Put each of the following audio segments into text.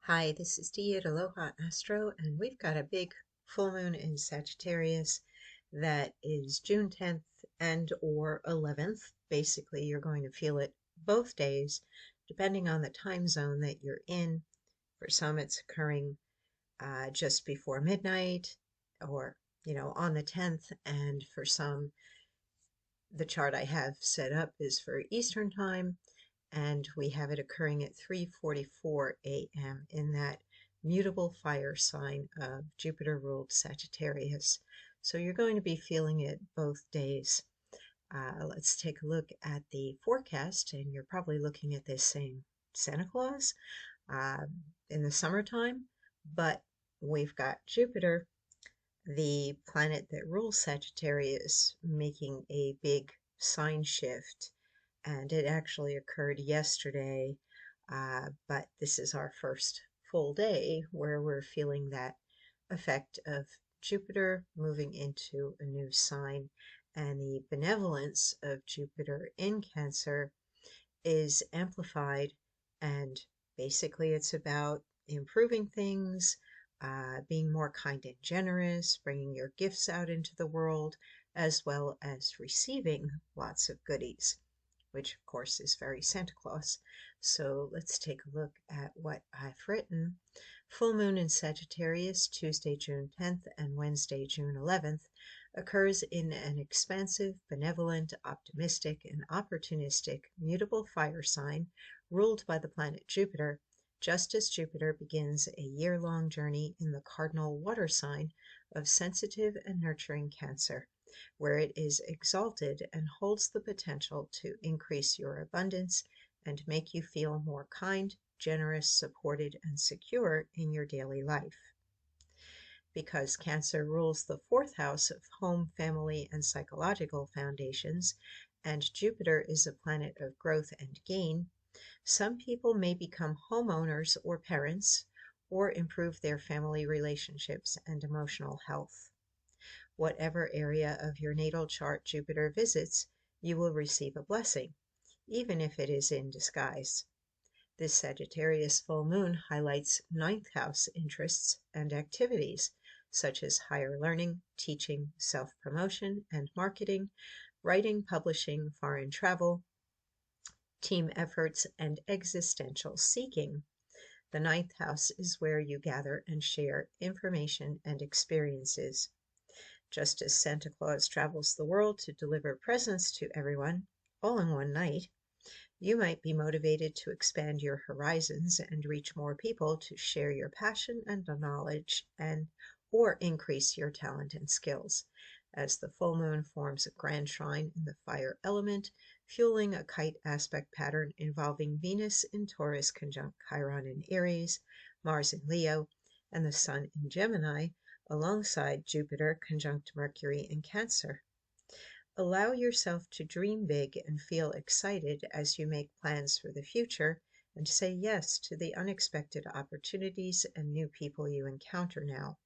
Hi, this is Dee at Aloha Astro, and we've got a big full moon in Sagittarius that is June 10th and or 11th. Basically, you're going to feel it both days, depending on the time zone that you're in. For some, it's occurring just before midnight or, on the 10th, and for some, the chart I have set up is for Eastern time, and we have it occurring at 3:44 a.m. in that mutable fire sign of Jupiter-ruled Sagittarius. So you're going to be feeling it both days. Let's take a look at the forecast, and you're probably looking at this saying Santa Claus uh, in the summertime, but we've got Jupiter, the planet that rules Sagittarius, making a big sign shift, and it actually occurred yesterday, but this is our first full day where we're feeling that effect of Jupiter moving into a new sign, and the benevolence of Jupiter in Cancer is amplified, and basically it's about improving things, being more kind and generous, bringing your gifts out into the world, as well as receiving lots of goodies, which of course is very Santa Claus. So let's take a look at what I've written. Full moon in Sagittarius, Tuesday, June 10th and Wednesday, June 11th, occurs in an expansive, benevolent, optimistic, and opportunistic mutable fire sign ruled by the planet Jupiter, just as Jupiter begins a year-long journey in the cardinal water sign of sensitive and nurturing Cancer, where it is exalted and holds the potential to increase your abundance and make you feel more kind, generous, supported, and secure in your daily life. Because Cancer rules the fourth house of home, family, and psychological foundations, and Jupiter is a planet of growth and gain, some people may become homeowners or parents, or improve their family relationships and emotional health. Whatever area of your natal chart Jupiter visits, you will receive a blessing, even if it is in disguise. This Sagittarius full moon highlights ninth house interests and activities, such as higher learning, teaching, self-promotion and marketing, writing, publishing, foreign travel, team efforts, and existential seeking. The ninth house is where you gather and share information and experiences. Just as Santa Claus travels the world to deliver presents to everyone, all in one night, you might be motivated to expand your horizons and reach more people to share your passion and knowledge or increase your talent and skills, as the full moon forms a grand trine in the fire element, fueling a kite aspect pattern involving Venus in Taurus conjunct Chiron in Aries, Mars in Leo, and the Sun in Gemini, alongside Jupiter conjunct Mercury in Cancer. Allow yourself to dream big and feel excited as you make plans for the future, and say yes to the unexpected opportunities and new people you encounter now.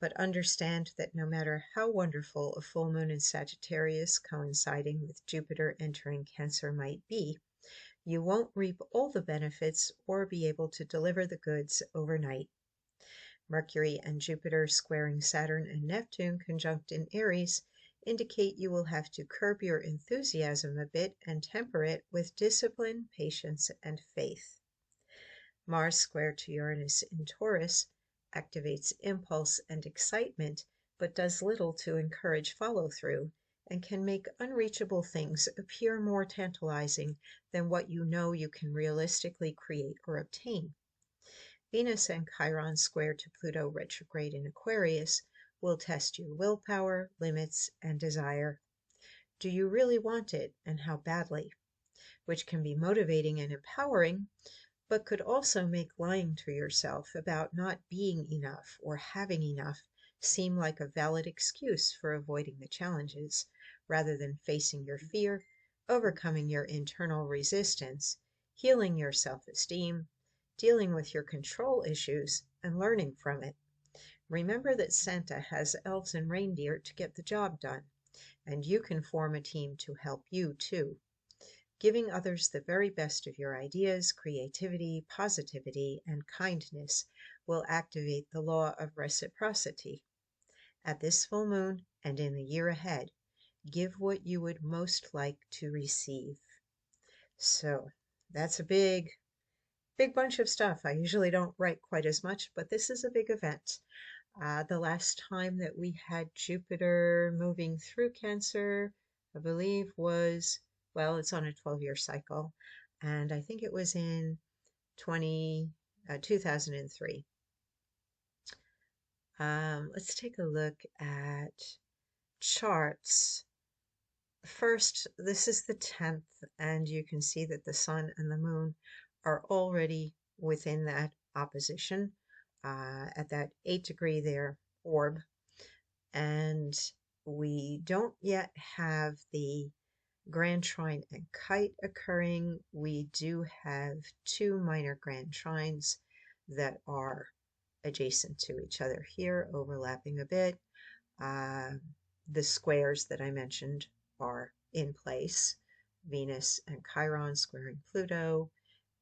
But understand that no matter how wonderful a full moon in Sagittarius coinciding with Jupiter entering Cancer might be, you won't reap all the benefits or be able to deliver the goods overnight. Mercury and Jupiter squaring Saturn and Neptune conjunct in Aries indicate you will have to curb your enthusiasm a bit and temper it with discipline, patience, and faith. Mars square to Uranus in Taurus activates impulse and excitement, but does little to encourage follow-through, and can make unreachable things appear more tantalizing than what you know you can realistically create or obtain. Venus and Chiron square to Pluto retrograde in Aquarius will test your willpower, limits, and desire. Do you really want it, and how badly? Which can be motivating and empowering, but could also make lying to yourself about not being enough or having enough seem like a valid excuse for avoiding the challenges, rather than facing your fear, overcoming your internal resistance, healing your self-esteem, dealing with your control issues, and learning from it. Remember that Santa has elves and reindeer to get the job done, and you can form a team to help you too. Giving others the very best of your ideas, creativity, positivity, and kindness will activate the law of reciprocity. At this full moon and in the year ahead, give what you would most like to receive. So that's a big bunch of stuff. I usually don't write quite as much, but this is a big event. The last time that we had Jupiter moving through Cancer, I believe was, well, it's on a 12-year cycle, and I think it was in 2003. Let's take a look at charts. First, this is the 10th, and you can see that the sun and the moon are already within that opposition at that 8-degree there orb. And we don't yet have the grand trine and kite occurring. We do have 2 minor grand trines that are adjacent to each other here, overlapping a bit. The squares that I mentioned are in place. Venus and Chiron squaring Pluto,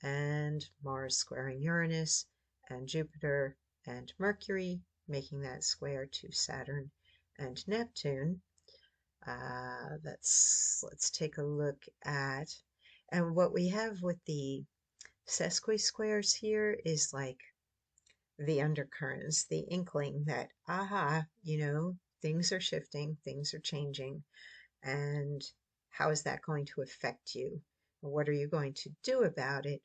and Mars squaring Uranus, and Jupiter and Mercury making that square to Saturn and Neptune. Let's take a look at, and what we have with the sesqui-squares here is like the undercurrents, the inkling that, aha, things are shifting, things are changing, and how is that going to affect you? What are you going to do about it?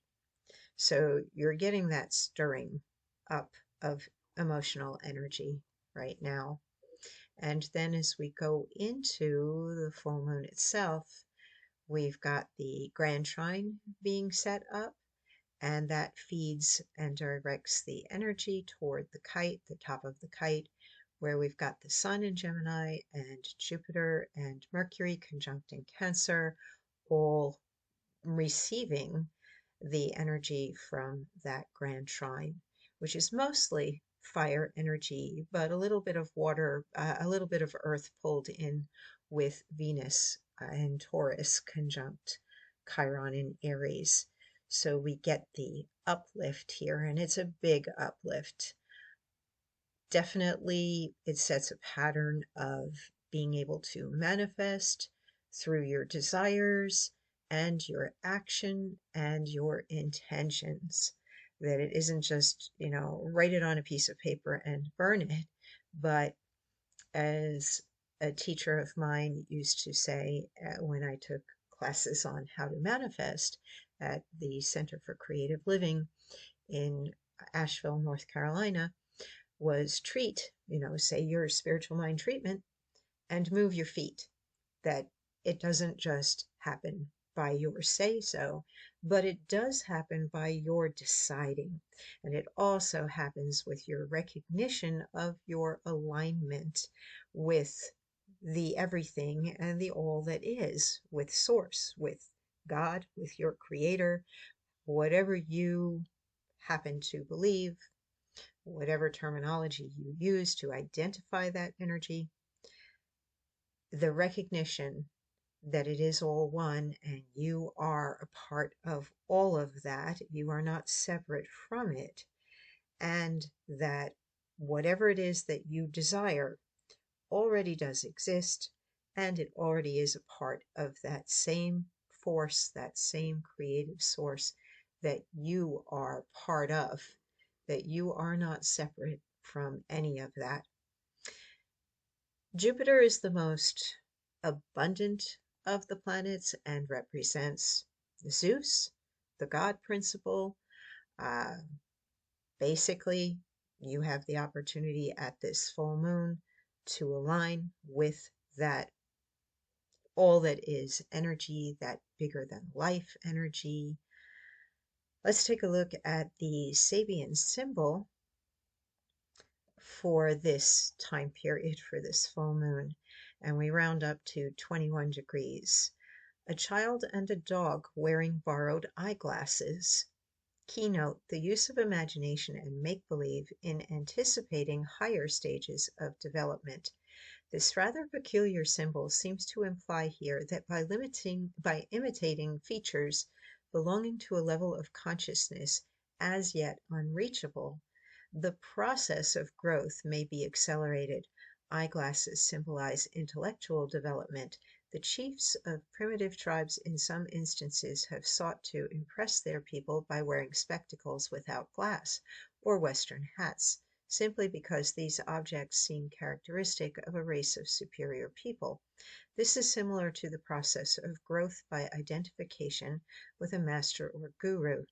So you're getting that stirring up of emotional energy right now. And then as we go into the full moon itself, we've got the grand trine being set up, and that feeds and directs the energy toward the kite, the top of the kite, where we've got the sun in Gemini and Jupiter and Mercury conjunct in Cancer, all receiving the energy from that grand trine, which is mostly fire energy, but a little bit of water, a little bit of earth pulled in with Venus and Taurus conjunct Chiron in Aries. So we get the uplift here, and it's a big uplift. Definitely, it sets a pattern of being able to manifest through your desires and your action and your intentions. That it isn't just, write it on a piece of paper and burn it, but as a teacher of mine used to say when I took classes on how to manifest at the Center for Creative Living in Asheville, North Carolina, was treat, say your spiritual mind treatment and move your feet. That it doesn't just happen by your say so, but it does happen by your deciding. And it also happens with your recognition of your alignment with the everything and the all that is, with Source, with God, with your Creator, whatever you happen to believe, whatever terminology you use to identify that energy, the recognition that it is all one and you are a part of all of that. You are not separate from it. And that whatever it is that you desire already does exist, and it already is a part of that same force, that same creative source that you are part of, that you are not separate from any of that. Jupiter is the most abundant of the planets and represents Zeus, the God principle. Uh, Basically, you have the opportunity at this full moon to align with that all that is energy, that bigger than life energy. Let's take a look at the Sabian symbol for this time period, for this full moon, and we round up to 21 degrees. A child and a dog wearing borrowed eyeglasses. Keynote: the use of imagination and make-believe in anticipating higher stages of development. This rather peculiar symbol seems to imply here that by imitating features belonging to a level of consciousness as yet unreachable, the process of growth may be accelerated. Eyeglasses symbolize intellectual development. The chiefs of primitive tribes in some instances have sought to impress their people by wearing spectacles without glass, or Western hats, simply because these objects seem characteristic of a race of superior people. This is similar to the process of growth by identification with a master or guru.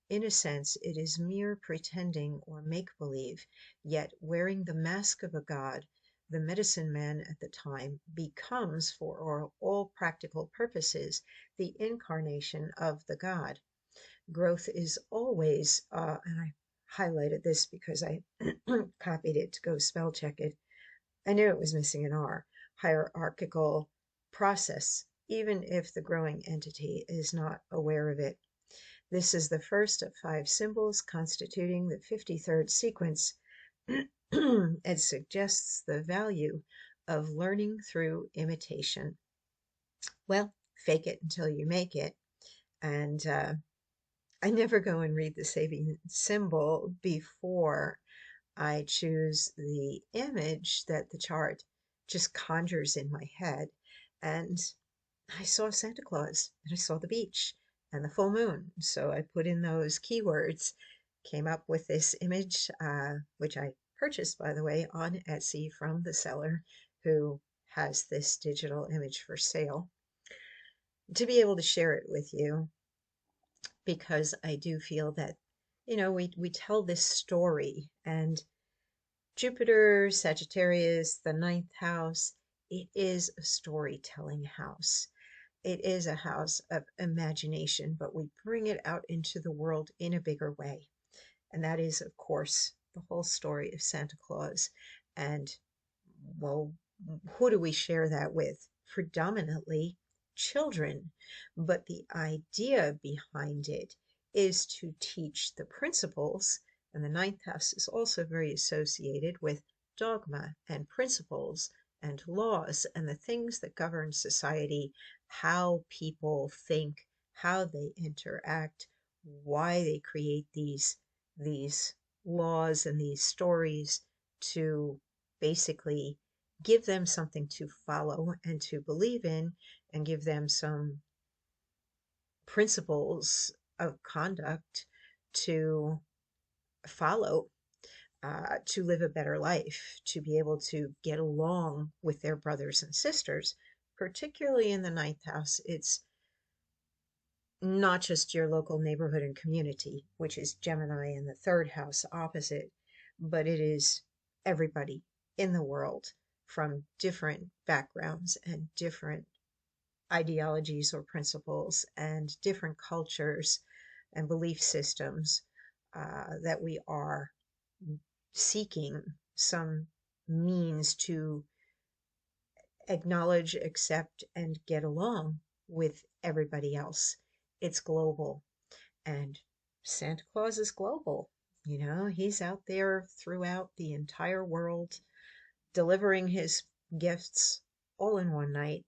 In a sense, it is mere pretending or make-believe, yet wearing the mask of a god, the medicine man at the time becomes, for all practical purposes, the incarnation of the god. Growth is always, and I highlighted this because I copied it to go spell check it. I knew it was missing an R. Hierarchical process, even if the growing entity is not aware of it. This is the first of 5 symbols constituting the 53rd sequence. It suggests the value of learning through imitation. Well, fake it until you make it. And I never go and read the saving symbol before I choose the image that the chart just conjures in my head. And I saw Santa Claus, and I saw the beach and the full moon. So I put in those keywords, came up with this image, which I purchased, by the way, on Etsy from the seller who has this digital image for sale, to be able to share it with you, because I do feel that, we tell this story, and Jupiter, Sagittarius, the 9th house, it is a storytelling house. It is a house of imagination, but we bring it out into the world in a bigger way. And that is, of course, the whole story of Santa Claus. And, well, who do we share that with? Predominantly children. But the idea behind it is to teach the principles. And the 9th house is also very associated with dogma and principles and laws and the things that govern society, how people think, how they interact, why they create these laws and these stories, to basically give them something to follow and to believe in, and give them some principles of conduct to follow, to live a better life, to be able to get along with their brothers and sisters. Particularly in the 9th house, it's not just your local neighborhood and community, which is Gemini in the 3rd house opposite, but it is everybody in the world from different backgrounds and different ideologies or principles and different cultures and belief systems, that we are seeking some means to acknowledge, accept, and get along with everybody else. It's global, and Santa Claus is global. He's out there throughout the entire world delivering his gifts all in one night.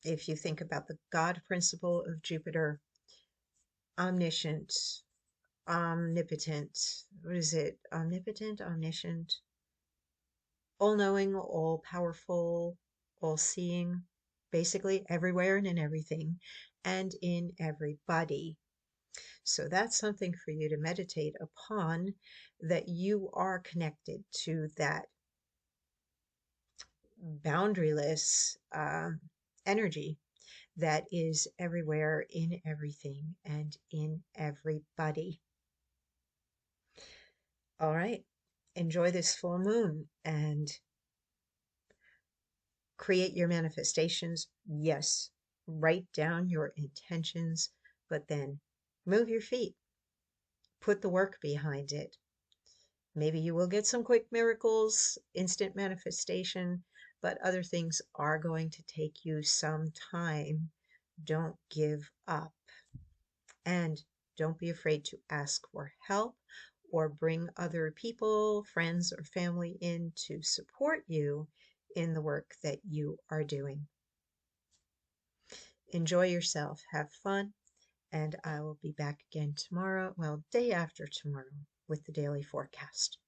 If you think about the God principle of Jupiter, omniscient, omnipotent, what is it? Omnipotent, omniscient, all-knowing, all-powerful, all-seeing, basically everywhere and in everything and in everybody. So that's something for you to meditate upon, that you are connected to that boundaryless energy that is everywhere, in everything, and in everybody. All right. Enjoy this full moon and create your manifestations. Yes, write down your intentions, but then move your feet. Put the work behind it. Maybe you will get some quick miracles, instant manifestation, but other things are going to take you some time. Don't give up. And don't be afraid to ask for help or bring other people, friends, or family in to support you in the work that you are doing. Enjoy yourself, have fun, and I will be back again tomorrow, well, day after tomorrow, with the daily forecast.